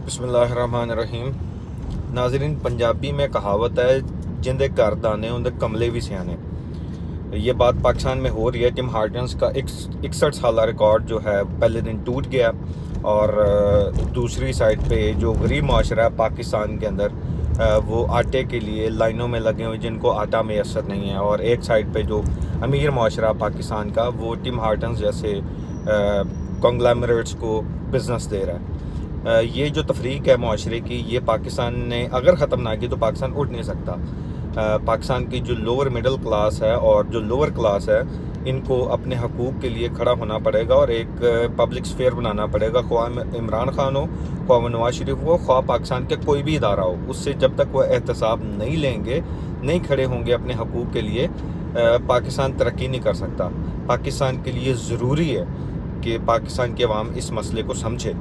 بسم اللہ الرحمن الرحیم۔ ناظرین، پنجابی میں کہاوت ہے جندے گھر دانے اندے کملے بھی سیانے۔ یہ بات پاکستان میں ہو رہی ہے۔ ٹم ہارٹنز کا 61 سالہ ریکارڈ جو ہے پہلے دن ٹوٹ گیا، اور دوسری سائڈ پہ جو غریب معاشرہ ہے پاکستان کے اندر، وہ آٹے کے لیے لائنوں میں لگے ہوئے جن کو آٹا میسر نہیں ہے، اور ایک سائڈ پہ جو امیر معاشرہ پاکستان کا وہ ٹم ہارٹنز جیسے کنگلیمریٹس کو بزنس دے رہا ہے۔ یہ جو تفریق ہے معاشرے کی، یہ پاکستان نے اگر ختم نہ کی تو پاکستان اٹھ نہیں سکتا۔ پاکستان کی جو لوور مڈل کلاس ہے اور جو لوور کلاس ہے، ان کو اپنے حقوق کے لیے کھڑا ہونا پڑے گا، اور ایک پبلک سفیئر بنانا پڑے گا، خواہ عمران خان ہو، خواہ نواز شریف ہو، خواہ پاکستان کے کوئی بھی ادارہ ہو۔ اس سے جب تک وہ احتساب نہیں لیں گے، نہیں کھڑے ہوں گے اپنے حقوق کے لیے، پاکستان ترقی نہیں کر سکتا۔ پاکستان کے لیے ضروری ہے کہ پاکستان کی عوام اس مسئلے کو سمجھے۔